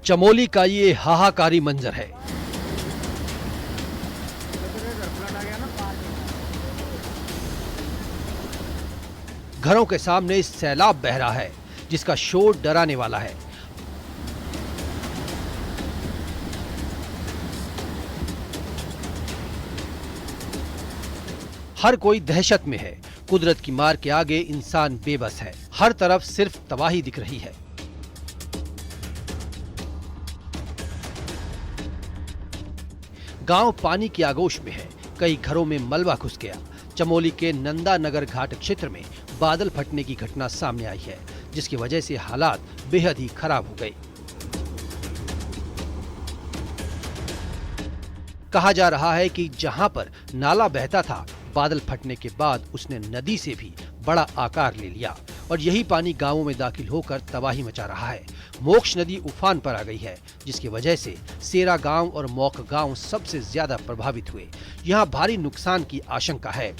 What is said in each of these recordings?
चमोली का ये हाहाकारी मंजर है। घरों के सामने सैलाब बह रहा है जिसका शोर डराने वाला है। हर कोई दहशत में है। कुदरत की मार के आगे इंसान बेबस है। हर तरफ सिर्फ तबाही दिख रही है। गांव पानी की आगोश में है। कई घरों में मलबा घुस गया। चमोली के नंदा नगर घाट क्षेत्र में बादल फटने की घटना सामने आई है, जिसकी वजह से हालात बेहद ही खराब हो गए। कहा जा रहा है कि जहां पर नाला बहता था, बादल फटने के बाद उसने नदी से भी बड़ा आकार ले लिया और यही पानी गांवों में दाखिल होकर तबाही मचा रहा है। मोक्ष नदी उफान पर आ गई है, जिसकी वजह से सेरा गांव और मौक गांव सबसे ज्यादा प्रभावित हुए। यहां भारी नुकसान की आशंका है।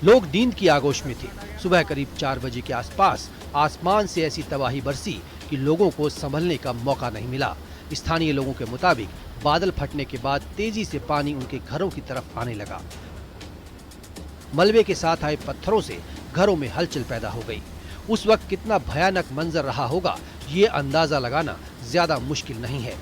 लोग नींद की आगोश में थे। सुबह करीब 4 बजे के आसपास आसमान से ऐसी तबाही बरसी कि लोगों को संभलने का मौका नहीं मिला। स्थानीय लोगों के मुताबिक बादल फटने के बाद तेजी से पानी उनके घरों की तरफ आने लगा। मलबे के साथ आए पत्थरों से घरों में हलचल पैदा हो गई। उस वक्त कितना भयानक मंजर रहा होगा, ये अंदाजा लगाना ज्यादा मुश्किल नहीं है।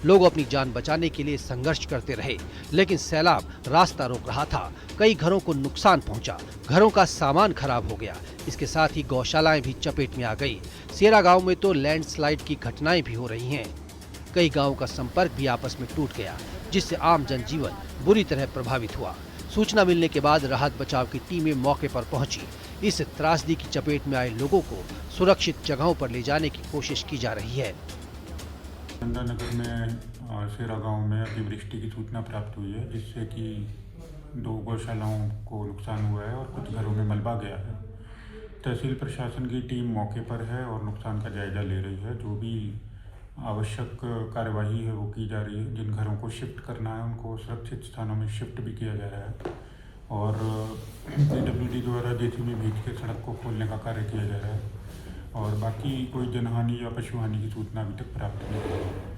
लोग अपनी जान बचाने के लिए संघर्ष करते रहे, लेकिन सैलाब रास्ता रोक रहा था। कई घरों को नुकसान पहुंचा। घरों का सामान खराब हो गया। इसके साथ ही गौशालाएं भी चपेट में आ गई। सेरा गांव में तो लैंडस्लाइड की घटनाएं भी हो रही हैं। कई गांवों का संपर्क भी आपस में टूट गया, जिससे आम जनजीवन बुरी तरह प्रभावित हुआ। सूचना मिलने के बाद राहत बचाव की टीमें मौके पर पहुंची। इस त्रासदी की चपेट में आए लोगों को सुरक्षित जगहों पर ले जाने की कोशिश की जा रही है। नंदा नगर में सेरा गांव में अतिवृष्टि की सूचना प्राप्त हुई है, जिससे कि 2 गौशालाओं को नुकसान हुआ है और कुछ घरों में मलबा गया है। तहसील प्रशासन की टीम मौके पर है और नुकसान का जायजा ले रही है। जो भी आवश्यक कार्यवाही है वो की जा रही है। जिन घरों को शिफ्ट करना है उनको सुरक्षित स्थानों में शिफ्ट भी किया जा रहा है और PWD द्वारा JCB भेज के सड़क को खोलने का कार्य किया जा रहा है और बाकी कोई जनहानि या पशुहानि की सूचना अभी तक प्राप्त नहीं हुई है।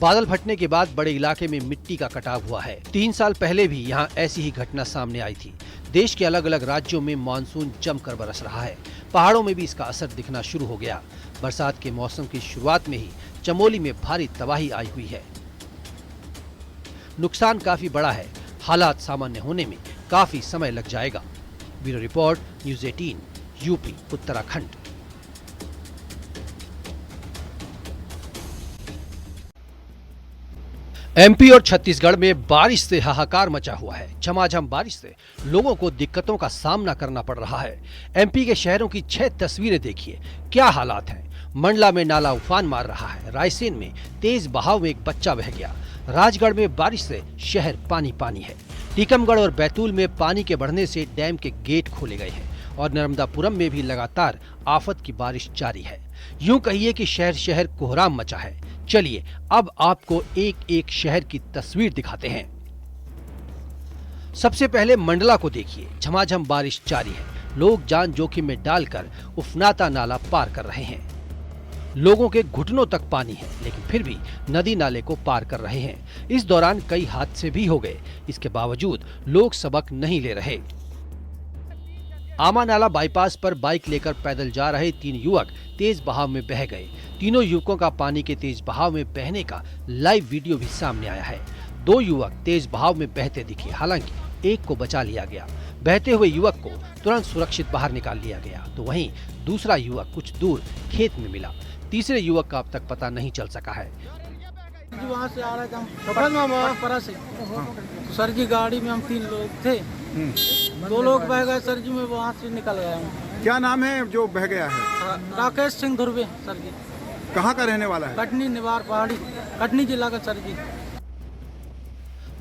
बादल फटने के बाद बड़े इलाके में मिट्टी का कटाव हुआ है। 3 साल पहले भी यहाँ ऐसी ही घटना सामने आई थी। देश के अलग अलग राज्यों में मानसून जमकर बरस रहा है। पहाड़ों में भी इसका असर दिखना शुरू हो गया। बरसात के मौसम की शुरुआत में ही चमोली में भारी तबाही आई हुई है। नुकसान काफी बड़ा है। हालात सामान्य होने में काफी समय लग जाएगा। Bureau report, news 18, UP, Uttarakhand. MP और छत्तीसगढ़ में बारिश से हाहाकार मचा हुआ है। झमाझम बारिश से लोगों को दिक्कतों का सामना करना पड़ रहा है। MP के शहरों की 6 तस्वीरें देखिए, क्या हालात हैं। मंडला में नाला उफान मार रहा है। रायसेन में तेज बहाव में एक बच्चा बह गया। राजगढ़ में बारिश से शहर पानी पानी है। टीकमगढ़ और बैतूल में पानी के बढ़ने से डैम के गेट खोले गए हैं और नर्मदापुरम में भी लगातार आफत की बारिश जारी है। यूं कहिए कि शहर शहर कोहराम मचा है। चलिए अब आपको एक एक शहर की तस्वीर दिखाते हैं। सबसे पहले मंडला को देखिए। झमाझम बारिश जारी है। लोग जान जोखिम में डालकर उफनाता नाला पार कर रहे हैं। लोगों के घुटनों तक पानी है, लेकिन फिर भी नदी नाले को पार कर रहे हैं। इस दौरान कई हादसे भी हो गए। इसके बावजूद लोग सबक नहीं ले रहे। आमा नाला बाईपास पर बाइक लेकर पैदल जा रहे 3 युवक तेज बहाव में बह गए। तीनों युवकों का पानी के तेज बहाव में बहने का लाइव वीडियो भी सामने आया है। 2 युवक तेज बहाव में बहते दिखे, हालांकि एक को बचा लिया गया। बहते हुए युवक को तुरंत सुरक्षित बाहर निकाल लिया गया, तो वहीं दूसरा युवक कुछ दूर खेत में मिला। तीसरे युवक का अब तक पता नहीं चल सका है। वहाँ से आ रहे थे हम से। सर जी गाड़ी में हम 3 लोग थे। 2 लोग बह गए सर जी, में वहाँ से निकल गया हूँ। क्या नाम है जो बह गया है? राकेश सिंह धुर्वे सर जी। कहाँ का रहने वाला है? कटनी निवार पहाड़ी, कटनी जिला का सर जी।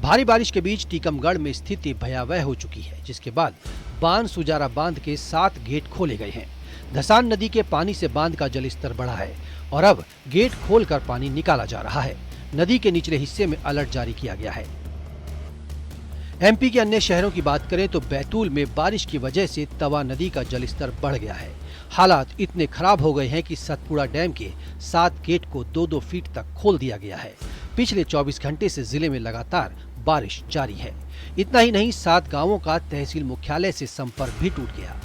भारी बारिश के बीच टीकमगढ़ में स्थिति भयावह हो चुकी है, जिसके बाद बान सुजारा बांध के 7 गेट खोले गए हैं। धसान नदी के पानी से बांध का जलस्तर बढ़ा है और अब गेट खोलकर पानी निकाला जा रहा है। नदी के निचले हिस्से में अलर्ट जारी किया गया है। एमपी के अन्य शहरों की बात करें तो बैतूल में बारिश की वजह से तवा नदी का जलस्तर बढ़ गया है। हालात इतने खराब हो गए हैं कि सतपुड़ा डैम के 7 गेट को 2-2 फीट तक खोल दिया गया है। पिछले 24 घंटे से जिले में लगातार बारिश जारी है। इतना ही नहीं, 7 गांवों का तहसील मुख्यालय से संपर्क भी टूट गया।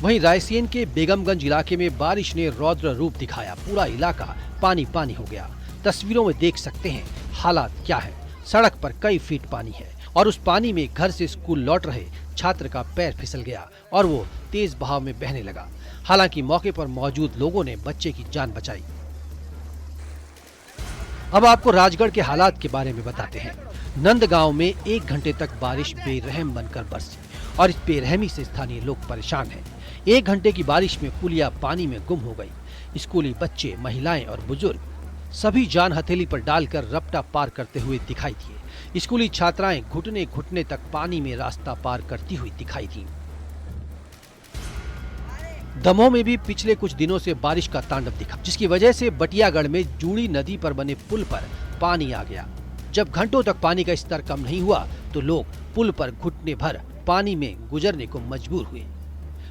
वहीं रायसेन के बेगमगंज इलाके में बारिश ने रौद्र रूप दिखाया। पूरा इलाका पानी पानी हो गया। तस्वीरों में देख सकते हैं हालात क्या है। सड़क पर कई फीट पानी है और उस पानी में घर से स्कूल लौट रहे छात्र का पैर फिसल गया और वो तेज बहाव में बहने लगा। हालांकि मौके पर मौजूद लोगों ने बच्चे की जान बचाई। अब आपको राजगढ़ के हालात के बारे में बताते हैं। नंदगांव में 1 घंटे तक बारिश बेरहम बनकर बरसी और इस बेरहमी से स्थानीय लोग परेशान हैं। 1 घंटे की बारिश में पुलिया पानी में गुम हो गई। स्कूली बच्चे, महिलाएं और बुजुर्ग सभी जान हथेली पर डालकर रपटा पार करते हुए दिखाई दिए। स्कूली छात्राएं घुटने घुटने तक पानी में रास्ता पार करती हुई दिखाई दी। दमोह में भी पिछले कुछ दिनों से बारिश का तांडव दिखा, जिसकी वजह से बटियागढ़ में जूड़ी नदी पर बने पुल पर पानी आ गया। जब घंटों तक पानी का स्तर कम नहीं हुआ तो लोग पुल पर घुटने भर पानी में गुजरने को मजबूर हुए।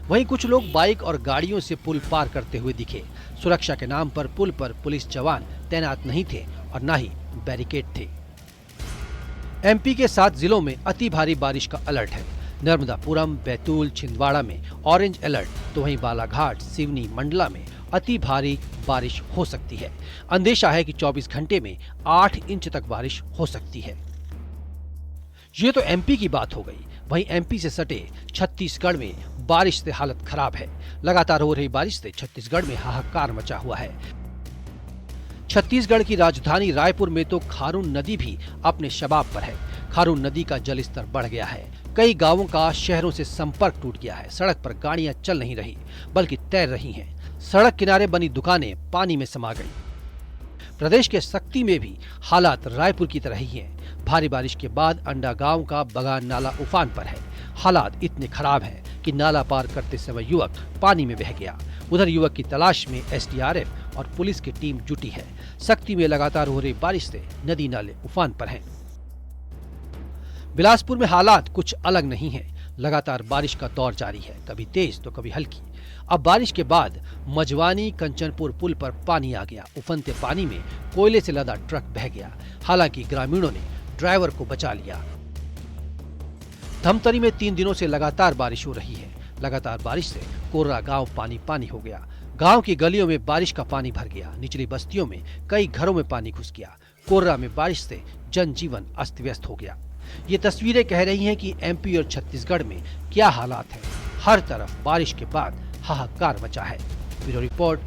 वहीं कुछ लोग बाइक और गाड़ियों से पुल पार करते हुए दिखे। सुरक्षा के नाम पर पुल पर पुलिस जवान तैनात नहीं थे और न ही बैरिकेड थे। एमपी के 7 जिलों में अति भारी बारिश का अलर्ट है। नर्मदापुरम, बैतूल, छिंदवाड़ा में ऑरेंज अलर्ट, तो वहीं बालाघाट, सिवनी, मंडला में अति भारी बारिश हो सकती है। अंदेशा है कि 24 घंटे में 8 इंच तक बारिश हो सकती है। ये तो एमपी की बात हो गई। वहीं एमपी से सटे छत्तीसगढ़ में बारिश से हालत खराब है। लगातार हो रही बारिश से छत्तीसगढ़ में हाहाकार मचा हुआ है। छत्तीसगढ़ की राजधानी रायपुर में तो खारून नदी भी अपने शबाब पर है। खारून नदी का जलस्तर बढ़ गया है। कई गांवों का शहरों से संपर्क टूट गया है। सड़क पर गाड़ियां चल नहीं रही बल्कि तैर रही हैं। सड़क किनारे बनी दुकानें पानी में समा गई। प्रदेश के सक्ती में भी हालात रायपुर की तरह ही हैं। भारी बारिश के बाद अंडा गांव का बगान नाला उफान पर है। हालात इतने खराब हैं कि नाला पार करते समय युवक पानी में बह गया। उधर युवक की तलाश में एसडीआरएफ और पुलिस की टीम जुटी है। सक्ती में लगातार हो रही बारिश से नदी नाले उफान पर हैं। बिलासपुर में हालात कुछ अलग नहीं है। लगातार बारिश का दौर जारी है, कभी तेज तो कभी हल्की। अब बारिश के बाद मजवानी कंचनपुर पुल पर पानी आ गया। उफनते पानी में कोयले से लदा ट्रक बह गया। हालांकि ग्रामीणों ने ड्राइवर को बचा लिया। धमतरी में 3 दिनों से लगातार बारिश हो रही है। लगातार बारिश से कोर्रा गांव पानी पानी हो गया। गांव की गलियों में बारिश का पानी भर गया। निचली बस्तियों में कई घरों में पानी घुस गया। कोर्रा में बारिश से जनजीवन अस्त व्यस्त हो गया। ये तस्वीरें कह रही हैं कि एमपी और छत्तीसगढ़ में क्या हालात हैं। हर तरफ बारिश के बाद हाहाकार मचा है। Bureau report.